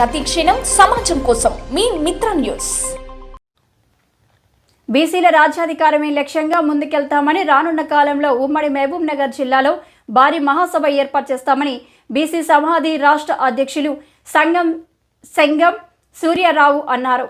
ప్రతి క్షణం సమాజం కోసం మీ మిత్ర న్యూస్. బీసీల రాజ్యాధికారమే లక్ష్యంగా ముందుకెళ్తామని, రానున్న కాలంలో ఉమ్మడి మహబూబ్ నగర్ జిల్లాలో భారీ మహాసభ ఏర్పాటు చేస్తామని బీసీ సమాధి రాష్ట్ర అధ్యక్షులు సంగం సూర్యారావు అన్నారు.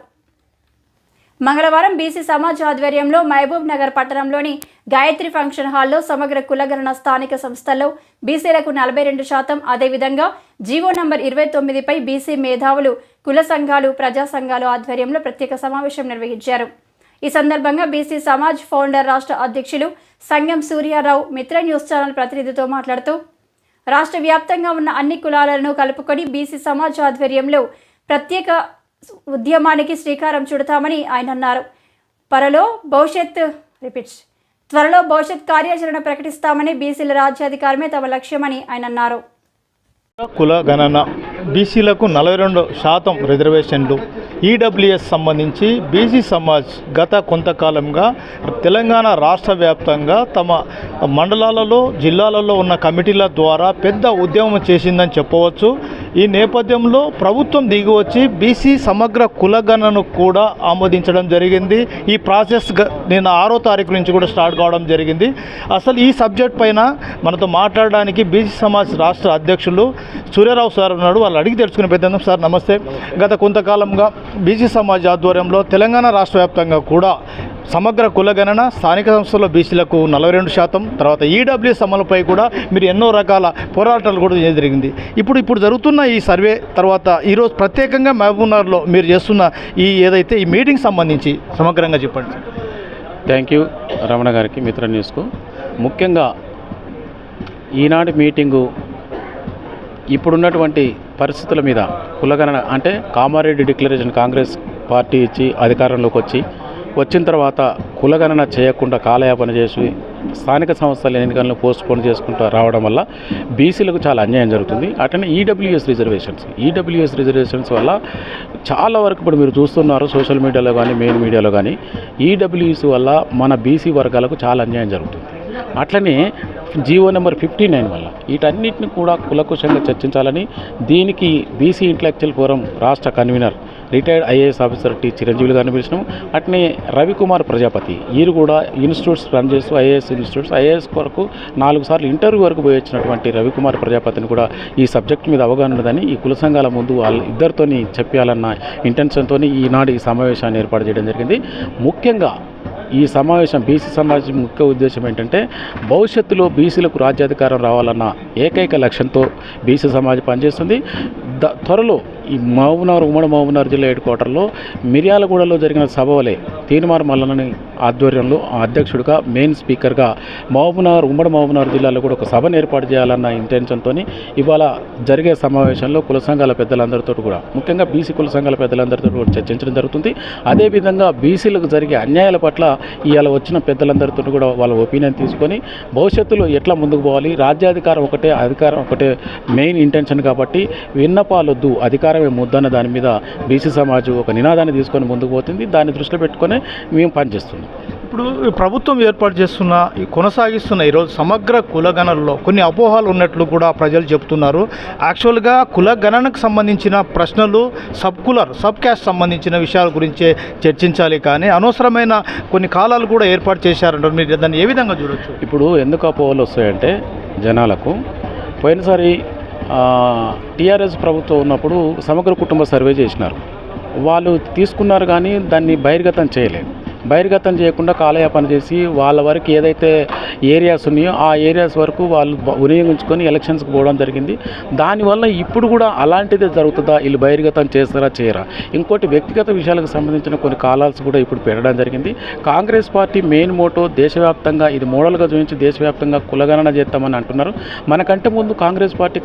మంగళవారం బీసీ సమాజ్ ఆధ్వర్యంలో మహబూబ్ నగర్ పట్టణంలోని గాయత్రి ఫంక్షన్ హాల్లో సమగ్ర కులగణన స్థానిక సంస్థల్లో బీసీలకు 42%, అదేవిధంగా జీవో నంబర్ 29పై బీసీ మేధావులు, కుల సంఘాలు, ప్రజా సంఘాలు ఆధ్వర్యంలో ప్రత్యేక సమావేశం నిర్వహించారు. ఈ సందర్భంగా బీసీ సమాజ్ ఫౌండర్ రాష్ట్ర అధ్యక్షులు సంగం సూర్యారావు మిత్ర న్యూస్ ఛానల్ ప్రతినిధితో మాట్లాడుతూ, రాష్ట్ర వ్యాప్తంగా ఉన్న అన్ని కులాలను కలుపుకొని బీసీ సమాజ్ ఆధ్వర్యంలో ప్రత్యేక ఉద్యమానికి శ్రీకారం చుడతామని ఆయన అన్నారు. త్వరలో భవిష్యత్ కార్యాచరణ ప్రకటిస్తామని, బీసీల రాజ్యాధికారమే తమ లక్ష్యమని ఆయన అన్నారు. కుల గణన, బీసీలకు 42% రిజర్వేషన్లు, ఈడబ్ల్యూఎస్ సంబంధించి బీసీ సమాజ్ గత కొంతకాలంగా తెలంగాణ రాష్ట్ర వ్యాప్తంగా తమ మండలాలలో, జిల్లాలలో ఉన్న కమిటీల ద్వారా పెద్ద ఉద్యమం చేసిందని చెప్పవచ్చు. ఈ నేపథ్యంలో ప్రభుత్వం దిగివచ్చి బీసీ సమగ్ర కులగణనను కూడా ఆమోదించడం జరిగింది. ఈ ప్రాసెస్ నిన్న 6వ తారీఖు నుంచి కూడా స్టార్ట్ కావడం జరిగింది. అసలు ఈ సబ్జెక్ట్ పైన మనతో మాట్లాడడానికి బీసీ సమాజ్ రాష్ట్ర అధ్యక్షులు సూర్యారావు సార్ ఉన్నాడు. వాళ్ళు అడిగి తెలుసుకునే పెద్దాం. సార్ నమస్తే. గత కొంతకాలంగా బీసీ సమాజ్ ఆధ్వర్యంలో తెలంగాణ రాష్ట్ర వ్యాప్తంగా కూడా సమగ్ర కులగణన, స్థానిక సంస్థల్లో బీసీలకు 42%, తర్వాత ఈడబ్ల్యూఎస్ అమలుపై కూడా మీరు ఎన్నో రకాల పోరాటాలు కూడా జరిగింది. ఇప్పుడు జరుగుతున్న ఈ సర్వే తర్వాత ఈరోజు ప్రత్యేకంగా మహబూబ్నగర్లో మీరు చేస్తున్న ఈ మీటింగ్ సంబంధించి సమగ్రంగా చెప్పండి. థ్యాంక్ యూ రమణ గారికి, మిత్ర న్యూస్కు. ముఖ్యంగా ఈనాటి మీటింగు ఇప్పుడున్నటువంటి పరిస్థితుల మీద కులగణన అంటే కామారెడ్డి డిక్లరేషన్ కాంగ్రెస్ పార్టీ ఇచ్చి అధికారంలోకి వచ్చిన తర్వాత కులగణన చేయకుండా కాలయాపన చేసి స్థానిక సంస్థల ఎన్నికలను పోస్ట్పోన్ చేసుకుంటూ రావడం వల్ల బీసీలకు చాలా అన్యాయం జరుగుతుంది. అట్లనే ఈడబ్ల్యూఎస్ రిజర్వేషన్స్ వల్ల చాలా వరకు ఇప్పుడు మీరు చూస్తున్నారు సోషల్ మీడియాలో కానీ మెయిన్ మీడియాలో కానీ ఈడబ్ల్యూఎస్ వల్ల మన బీసీ వర్గాలకు చాలా అన్యాయం జరుగుతుంది. అట్లనే జీవో నెంబర్ 59 వల్ల వీటన్నిటిని కూడా కులకుశంగా చర్చించాలని దీనికి బీసీ ఇంటలెక్చువల్ ఫోరం రాష్ట్ర convener retired IAS officer T Chiranjeevi గారిని పిలిచినాం. అట్నే రవికుమార్ ప్రజాపతి, వీరు కూడా ఇన్స్టిట్యూట్స్ రన్ చేస్తూ ఐఏఎస్ కొరకు 4 సార్లు ఇంటర్వ్యూ వరకు పోయి వచ్చినటువంటి రవికుమార్ ప్రజాపతిని కూడా ఈ సబ్జెక్ట్ మీద అవగాహన ఉన్నదని ఈ కుల సంఘాల ముందు వాళ్ళ ఇద్దరితోని చెప్పాలన్న ఇంటెన్షన్తో ఈనాడు ఈ సమావేశాన్ని ఏర్పాటు చేయడం జరిగింది. ముఖ్యంగా ఈ సమావేశం బీసీ సమాజం ముఖ్య ఉద్దేశం ఏంటంటే భవిష్యత్తులో బీసీలకు రాజ్యాధికారం రావాలన్న ఏకైక లక్ష్యంతో బీసీ సమాజం పనిచేస్తుంది. త్వరలో ఈ ఉమ్మడి మహబూబ్నగర్ జిల్లా హెడ్ క్వార్టర్లో మిర్యాలగూడలో జరిగిన సభ వలె తీన్మార్ మల్లనని ఆధ్వర్యంలో అధ్యక్షుడిగా మెయిన్ స్పీకర్గా ఉమ్మడి మహబూబ్నగర్ జిల్లాలో కూడా ఒక సభను ఏర్పాటు చేయాలన్న ఇంటెన్షన్తో ఇవాళ జరిగే సమావేశంలో కుల సంఘాల పెద్దలందరితో కూడా ముఖ్యంగా బీసీ కుల సంఘాల పెద్దలందరితో కూడా చర్చించడం జరుగుతుంది. అదేవిధంగా బీసీలకు జరిగే అన్యాయాల పట్ల ఇవాళ వచ్చిన పెద్దలందరితో కూడా వాళ్ళ ఒపీనియన్ తీసుకొని భవిష్యత్తులో ఎట్లా ముందుకు పోవాలి, రాజ్యాధికారం ఒకటే మెయిన్ ఇంటెన్షన్ కాబట్టి విన్నపాలొద్దు అధికారమే ముద్దన్న దాని మీద బీసీ సమాజం ఒక నినాదాన్ని తీసుకొని ముందుకు పోతుంది. దాన్ని దృష్టిలో పెట్టుకొని మేము పనిచేస్తున్నాం. ఇప్పుడు ప్రభుత్వం ఏర్పాటు కొనసాగిస్తున్న ఈరోజు సమగ్ర కులగణనలో కొన్ని అపోహలు ఉన్నట్లు కూడా ప్రజలు చెబుతున్నారు. యాక్చువల్గా కులగణనకు సంబంధించిన ప్రశ్నలు సబ్ క్యాస్ట్ సంబంధించిన విషయాల గురించే చర్చించాలి, కానీ అనవసరమైన కొన్ని కాలాలు కూడా ఏర్పాటు చేశారంటారు. మీరు దాన్ని ఏ విధంగా చూడొచ్చు? ఇప్పుడు ఎందుకు అపోహలు వస్తాయంటే జనాలకు పోయినసారి టీఆర్ఎస్ ప్రభుత్వం ఉన్నప్పుడు సమగ్ర కుటుంబ సర్వే చేసినారు. వాళ్ళు తీసుకున్నారు కానీ దాన్ని బహిర్గతం చేయలేదు. బహిర్గతం చేయకుండా కాలయాపన చేసి వాళ్ళ వరకు ఏదైతే ఏరియాస్ ఉన్నాయో ఆ ఏరియాస్ వరకు వాళ్ళు వినియోగించుకొని ఎలక్షన్స్కి పోవడం జరిగింది. దానివల్ల ఇప్పుడు కూడా అలాంటిదే జరుగుతుందా, వీళ్ళు బహిర్గతం చేస్తారా చేయరా? ఇంకోటి వ్యక్తిగత విషయాలకు సంబంధించిన కొన్ని కాలాల్స్ కూడా ఇప్పుడు పెట్టడం జరిగింది. కాంగ్రెస్ పార్టీ మెయిన్ మోటో దేశవ్యాప్తంగా ఇది మోడల్గా చూపించి దేశవ్యాప్తంగా కులగణన చేస్తామని అంటున్నారు. మనకంటే ముందు కాంగ్రెస్ పార్టీ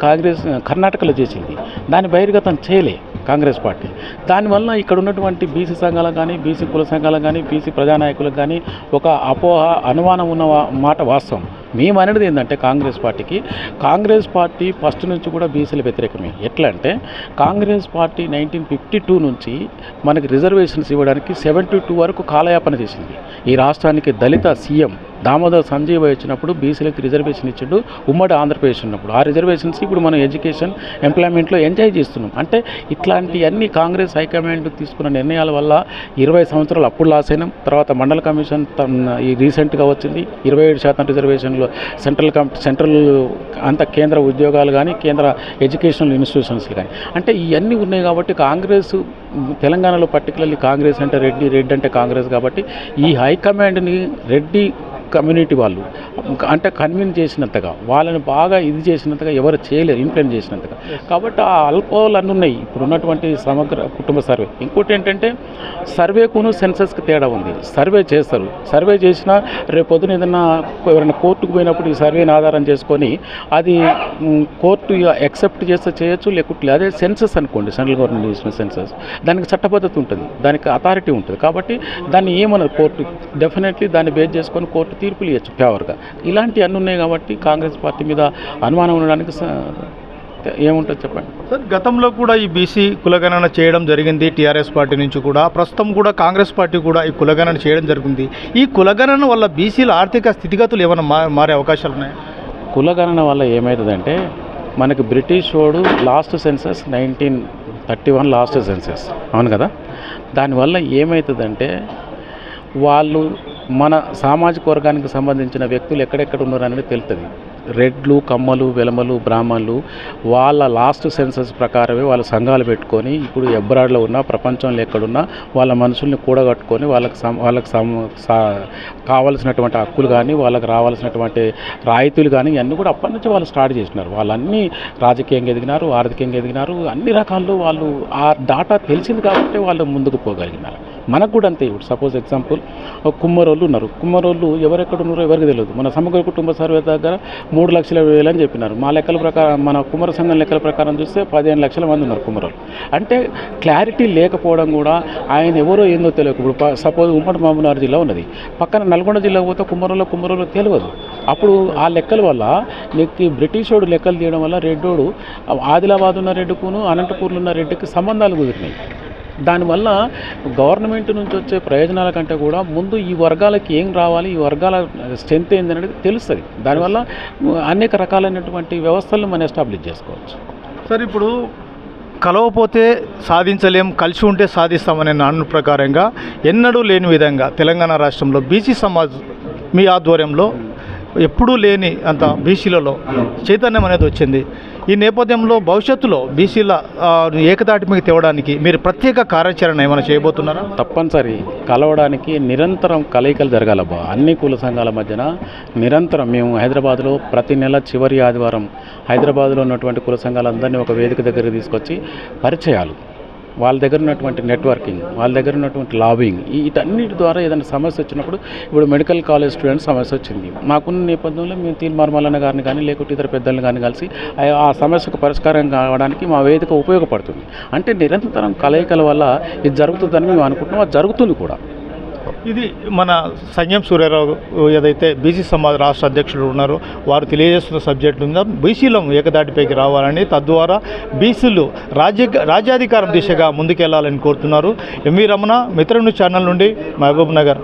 కర్ణాటకలో చేసింది, దాన్ని బహిర్గతం చేయలే కాంగ్రెస్ పార్టీ. దానివల్ల ఇక్కడ ఉన్నటువంటి బీసీ సంఘాలకు కానీ బీసీ కుల సంఘాలకు కానీ బీసీ ప్రజానాయకులకు కానీ ఒక అపోహ అనుమానం ఉన్న మాట వాస్తవం. మేము అనేది ఏంటంటే కాంగ్రెస్ పార్టీ ఫస్ట్ నుంచి కూడా బీసీల వ్యతిరేకమే. ఎట్లా అంటే కాంగ్రెస్ పార్టీ 1952 నుంచి మనకి రిజర్వేషన్స్ ఇవ్వడానికి 72 వరకు కాలయాపన చేసింది. ఈ రాష్ట్రానికి దళిత సీఎం దామోదర్ సంజీవ్ వచ్చినప్పుడు బీసీలకు రిజర్వేషన్ ఇచ్చిండు ఉమ్మడి ఆంధ్రప్రదేశ్ ఉన్నప్పుడు. ఆ రిజర్వేషన్స్ ఇప్పుడు మనం ఎడ్యుకేషన్ ఎంప్లాయ్మెంట్లో ఎంజాయ్ చేస్తున్నాం. అంటే ఇట్లాంటివన్నీ కాంగ్రెస్ హైకమాండ్ తీసుకున్న నిర్ణయాల వల్ల 20 సంవత్సరాలు అప్పుడు లాస్ అయినాం. తర్వాత మండల కమిషన్ ఈ రీసెంట్గా వచ్చింది 27% రిజర్వేషన్లు సెంట్రల్ అంత కేంద్ర ఉద్యోగాలు కానీ కేంద్ర ఎడ్యుకేషనల్ ఇన్స్టిట్యూషన్స్లు కానీ. అంటే ఇవన్నీ ఉన్నాయి కాబట్టి కాంగ్రెస్ తెలంగాణలో పర్టికులర్లీ కాంగ్రెస్ అంటే రెడ్డి అంటే కాంగ్రెస్ కాబట్టి ఈ హైకమాండ్ని రెడ్డి కమ్యూనిటీ వాళ్ళు అంటే కన్విన్స్ చేసినంతగా వాళ్ళని బాగా ఇది చేసినంతగా ఎవరు చేయలేరు, ఇన్ఫ్లుయెన్స్ చేసినంతగా. కాబట్టి ఆ అల్పాలు అన్నీ ఉన్నాయి ఇప్పుడు ఉన్నటువంటి సమగ్ర కుటుంబ సర్వే. ఇంకోటి ఏంటంటే సర్వేకును సెన్సస్కి తేడా ఉంది. సర్వే చేస్తారు, సర్వే చేసినా రేపు పొద్దున ఏదన్నా ఎవరైనా కోర్టుకు పోయినప్పుడు ఈ సర్వేని ఆధారం చేసుకొని అది కోర్టు యాక్సెప్ట్ చేస్తే చేయొచ్చు, లేకుంటే అదే సెన్సస్ అనుకోండి, సెంట్రల్ గవర్నమెంట్ చేసిన సెన్సస్, దానికి చట్టబద్ధత ఉంటుంది, దానికి అథారిటీ ఉంటుంది. కాబట్టి దాన్ని ఏమన్నారు కోర్టు డెఫినెట్లీ దాన్ని బేస్ చేసుకొని కోర్టు తీర్పులు ఇవ్వచ్చు ఫేవర్గా. ఇలాంటివి అన్నీ ఉన్నాయి కాబట్టి కాంగ్రెస్ పార్టీ మీద అనుమానం ఉండడానికి ఏముంటుంది చెప్పండి సార్. గతంలో కూడా ఈ బీసీ కులగణన చేయడం జరిగింది టీఆర్ఎస్ పార్టీ నుంచి కూడా, ప్రస్తుతం కూడా కాంగ్రెస్ పార్టీ కూడా ఈ కులగణన చేయడం జరిగింది. ఈ కులగణన వల్ల బీసీల ఆర్థిక స్థితిగతులు ఏమైనా మారే అవకాశాలు ఉన్నాయి? కులగణన వల్ల ఏమవుతుందంటే మనకి బ్రిటిష్ వాడు లాస్ట్ సెన్సస్ 1931 లాస్ట్ సెన్సస్ అవును కదా. దానివల్ల ఏమవుతుందంటే వాళ్ళు మన సామాజిక వర్గానికి సంబంధించిన వ్యక్తులు ఎక్కడెక్కడ ఉన్నారు అనేది తెలుస్తుంది. రెడ్లు, కమ్మలు, వెలమలు, బ్రాహ్మణులు వాళ్ళ లాస్ట్ సెన్సస్ ప్రకారమే వాళ్ళ సంఘాలు పెట్టుకొని ఇప్పుడు అబ్రాడ్లో ఉన్న ప్రపంచంలో ఎక్కడున్నా వాళ్ళ మనుషుల్ని కూడగట్టుకొని వాళ్ళకి కావాల్సినటువంటి హక్కులు కానీ వాళ్ళకి రావాల్సినటువంటి రాయితీలు కానీ ఇవన్నీ కూడా అప్పటి నుంచి వాళ్ళు స్టార్ట్ చేసినారు. వాళ్ళన్నీ రాజకీయంగా ఎదిగినారు, ఆర్థికంగా ఎదిగినారు, అన్ని రకాల్లో వాళ్ళు ఆ డాటా తెలిసింది కాబట్టి వాళ్ళు ముందుకు పోగలిగినారు. మనకు కూడా అంతే. ఇప్పుడు సపోజ్ ఎగ్జాంపుల్ కుమ్మరోళ్ళు ఉన్నారు, కుమ్మరోళ్ళు ఎవరెక్కడ ఉన్నారో ఎవరికి తెలియదు. మన సమగ్ర కుటుంబ సర్వే దగ్గర 3,00,000 అని చెప్పినారు. మా లెక్కల ప్రకారం మన కుమ్మర సంఘం లెక్కల ప్రకారం చూస్తే 15 లక్షల మంది ఉన్నారు కుమ్మరోళ్ళు. అంటే క్లారిటీ లేకపోవడం కూడా ఆయన ఎవరో ఏందో తెలియదు. ఇప్పుడు సపోజ్ ఉమ్మడి మహబూబ్నగర్ జిల్లా ఉన్నది, పక్కన నల్గొండ జిల్లా పోతే కుమ్మరోళ్ళు తెలియదు. అప్పుడు ఆ లెక్కల వల్ల నీకు బ్రిటిష్ వాడు లెక్కలు తీయడం వల్ల రెడ్డోడు ఆదిలాబాద్ ఉన్న రెడ్డుకును అనంతపూర్లో ఉన్న రెడ్డికి సంబంధాలు కుదిరినాయి. దానివల్ల గవర్నమెంట్ నుంచి వచ్చే ప్రయోజనాల కంటే కూడా ముందు ఈ వర్గాలకి ఏం రావాలి, ఈ వర్గాల స్ట్రెంత్ ఏంది అనేది తెలుస్తుంది. దానివల్ల అనేక రకాలైనటువంటి వ్యవస్థలను మనం ఎస్టాబ్లిష్ చేసుకోవచ్చు. సార్, ఇప్పుడు కలవపోతే సాధించలేం, కలిసి ఉంటే సాధిస్తామనే నాన్న ప్రకారంగా ఎన్నడూ లేని విధంగా తెలంగాణ రాష్ట్రంలో బీసీ సమాజ్ మీ ఆధ్వర్యంలో ఎప్పుడూ లేని అంత బీసీలలో చైతన్యం అనేది వచ్చింది. ఈ నేపథ్యంలో భవిష్యత్తులో బీసీల ఏకతాటి మీద తేవడానికి మీరు ప్రత్యేక కార్యాచరణ ఏమైనా చేయబోతున్నారా? తప్పనిసరి కలవడానికి నిరంతరం కలయికలు జరగాలబ్బా. అన్ని కుల సంఘాల మధ్యన నిరంతరం మేము హైదరాబాద్లో ప్రతి నెల చివరి ఆదివారం హైదరాబాద్లో ఉన్నటువంటి కుల సంఘాలందరినీ ఒక వేదిక దగ్గరికి తీసుకొచ్చి పరిచయాలు, వాళ్ళ దగ్గర ఉన్నటువంటి నెట్వర్కింగ్, వాళ్ళ దగ్గర ఉన్నటువంటి లాబింగ్, వీటన్నిటి ద్వారా ఏదైనా సమస్య వచ్చినప్పుడు ఇప్పుడు మెడికల్ కాలేజ్ స్టూడెంట్స్ సమస్య వచ్చింది, మాకున్న నేపథ్యంలో మేము తీర్మార్మలన్న గారిని కానీ లేకుంటే ఇతర పెద్దలను కానీ కలిసి ఆ సమస్యకు పరిష్కారం కావడానికి మా వేదిక ఉపయోగపడుతుంది. అంటే నిరంతరం కలయికల వల్ల ఇది జరుగుతుందని మేము అనుకుంటున్నాం, అది జరుగుతుంది కూడా. ఇది మన సంగం సూర్యారావు ఏదైతే బీసీ సమాజ్ రాష్ట్ర అధ్యక్షులు ఉన్నారో వారు తెలియజేస్తున్న సబ్జెక్టు ఉందా బీసీలో ఏకదాటిపైకి రావాలని, తద్వారా బీసీలు రాజ్యాధికారం దిశగా ముందుకెళ్లాలని కోరుతున్నారు. ఎంవి రమణ, మిత్రుని ఛానల్ నుండి మహబూబ్ నగర్.